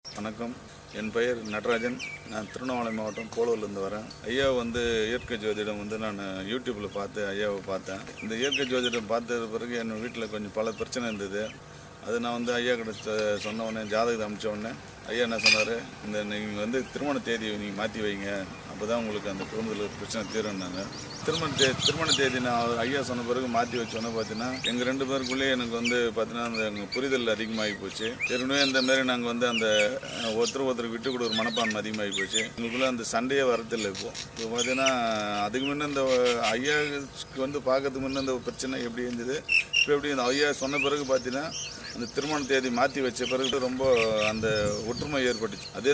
வணக்கம். என் பெயர் நடராஜன். நான் திருவண்ணாமலை மாவட்டம் போலூர்லேருந்து வரேன். ஐயா இயற்கை ஜோதிடம் நான் யூடியூப்பில் பார்த்து ஐயாவை பார்த்தேன். இந்த இயற்கை ஜோதிடம் பார்த்த பிறகு என் வீட்டில் கொஞ்சம் பல பிரச்சனை இருந்தது. அது நான் ஐயா கிட்ட சொன்ன உடனே ஜாதகத்தை அனுப்பிச்ச உடனே ஐயா என்ன சொன்னார், நீங்கள் திருமண தேதியை நீங்கள் மாற்றி வைங்க, அப்போ தான் உங்களுக்கு அந்த குடும்பத்தில் பிரச்சனை தீரும்னாங்க. திருமண தேதி நான் ஐயா சொன்ன பிறகு மாற்றி வச்சோன்னே பார்த்தீங்கன்னா எங்கள் 2 பேருக்குள்ளேயே எனக்கு பார்த்தீங்கன்னா அந்த புரிதல் அதிகமாகி போச்சு. ஏற்கனவே இந்த மாரி நாங்கள் அந்த ஒருத்தருக்கு விட்டு கொடுக்குற மனப்பான்மை அதிகமாகி போச்சு. எங்களுக்குள்ளே அந்த சண்டையே வரதில்லை. இப்போ பார்த்தீங்கன்னா அதுக்கு முன்னே இந்த ஐயாவுக்கு பார்க்கறதுக்கு முன்னே அந்த பிரச்சனை எப்படி இருந்தது, இப்போ எப்படி இந்த ஐயா சொன்ன பிறகு பார்த்தீங்கன்னா அந்த திருமண தேதி மாற்றி வச்ச பிறகு ரொம்ப அந்த ஒற்றுமை ஏற்பட்டுச்சு. அதே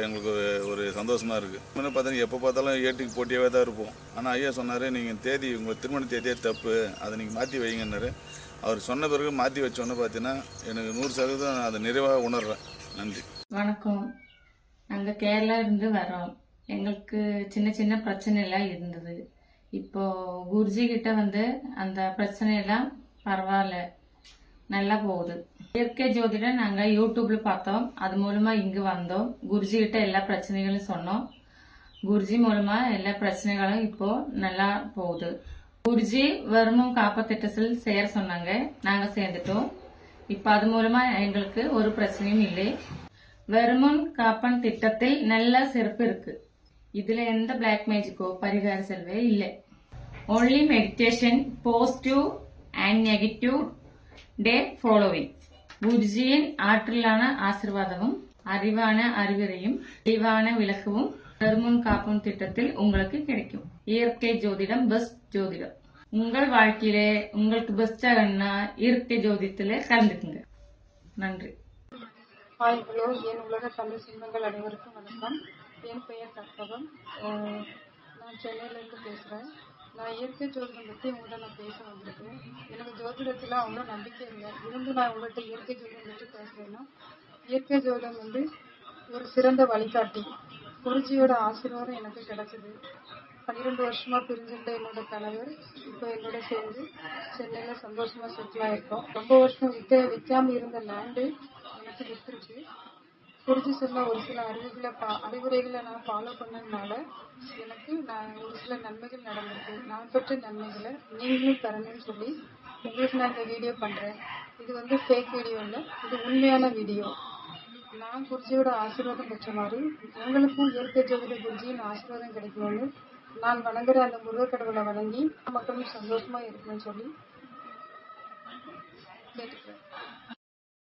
எங்களுக்கு ஒரு சந்தோஷமாக இருக்குது. முன்னே பார்த்தீங்கன்னா எப்போ பார்த்தாலும் ஏட்டுக்கு போட்டியாகவே தான் இருப்போம். ஆனால் ஐயா சொன்னார், நீங்கள் உங்கள் திருமண தேதியே தப்பு, அதை நீங்கள் மாற்றி வைங்கன்னாரு. அவர் சொன்ன பிறகு மாற்றி வச்சோன்னு பார்த்தீங்கன்னா எனக்கு 100% அதை நிறைவாக உணர்றேன். நன்றி. வணக்கம். நாங்கள் கேரளா இருந்து வரோம். எங்களுக்கு சின்ன சின்ன பிரச்சனை எல்லாம் இருந்தது. இப்போ குருஜி கிட்ட அந்த பிரச்சனையெல்லாம் பரவாயில்ல, நல்லா போகுது. இயற்கை ஜோதிடம் நாங்க யூடியூப்ல பார்த்தோம். அது மூலமா இங்கு வந்தோம். குருஜி கிட்ட எல்லா பிரச்சனைகளும் சொன்னோம். குருஜி மூலமா எல்லா பிரச்சனைகளும் இப்போ நல்லா போகுது. குருஜி வருமும் காப்பத்திட்டத்தில் சேர சொன்னாங்க. நாங்க சேர்ந்துட்டோம். இப்ப அது மூலமா எங்களுக்கு ஒரு பிரச்சனையும் இல்லை. வருமுன் காப்பன் திட்டத்தில் நல்ல சிறப்பு இருக்கு. இதுல எந்த பிளாக் மேஜிக்கோ பரிகார செல்வே இல்லை. only meditation, positive and negative day following. குருஜியின் ஆற்றலான ஆசிர்வாதமும் அறிவான அறிவுரையும் தெளிவான விளக்கமும் வருமுன் காப்பும் திட்டத்தில் உங்களுக்கு கிடைக்கும். இயற்கை ஜோதிடம் பெஸ்ட் ஜோதிடம். உங்கள் வாழ்க்கையிலே உங்களுக்கு பெஸ்ட் ஆகணும்னா இயற்கை ஜோதிடத்திலே கலந்துக்குங்க. நன்றி. Hi, hello. என் உலக தமிழ் சொந்தங்கள் அனைவருக்கும் வணக்கம். என் பெயர் கற்பகம். நான் சென்னையிலேருந்து பேசுகிறேன். நான் இயற்கை ஜோதிடம் பற்றி உங்கள்கிட்ட நான் பேச வந்திருக்கேன். எனக்கு ஜோதிடத்தில் அவ்வளோ நம்பிக்கை இல்லை. நான் உங்கள்கிட்ட இயற்கை ஜோதிடம் பற்றி பேசுகிறேன்னா, இயற்கை ஜோதிடம் ஒரு சிறந்த வழிகாட்டி. குருஜியோட ஆசீர்வாதம் எனக்கு கிடைச்சது. 12 வருஷமா பிரிஞ்சிருந்த என்னோட கணவர் இப்போ என்னோட சேர்ந்து சென்னையில் சந்தோஷமா செட்டில் ஆயிருக்கோம். ரொம்ப வருஷம் விற்காம இருந்த லேண்டு எனக்கு விற்றுருச்சு. குருஜி சொன்ன ஒரு சில அறிவுரைகளை நான் ஃபாலோ பண்ணதுனால நான் ஒரு சில நன்மைகள் நடந்திருக்கு. நான் பெற்ற நன்மைகளை நீங்களும் தரணும்னு சொல்லி உங்களுக்கு நான் இந்த வீடியோ பண்ணுறேன். இது ஃபேக் வீடியோ இல்லை, இது உண்மையான வீடியோ. நான் குருஜியோட ஆசீர்வாதம் பெற்ற மாதிரி உங்களுக்கும் இயற்கை ஜோதிட குருஜியின் ஆசீர்வாதம் கிடைக்கணும்னு நான் வணங்குற அந்த முருகக்கடவுளை வணங்கி மக்களும் சந்தோஷமா இருக்கணும்னு சொல்லி கேட்டுக்கிறேன்.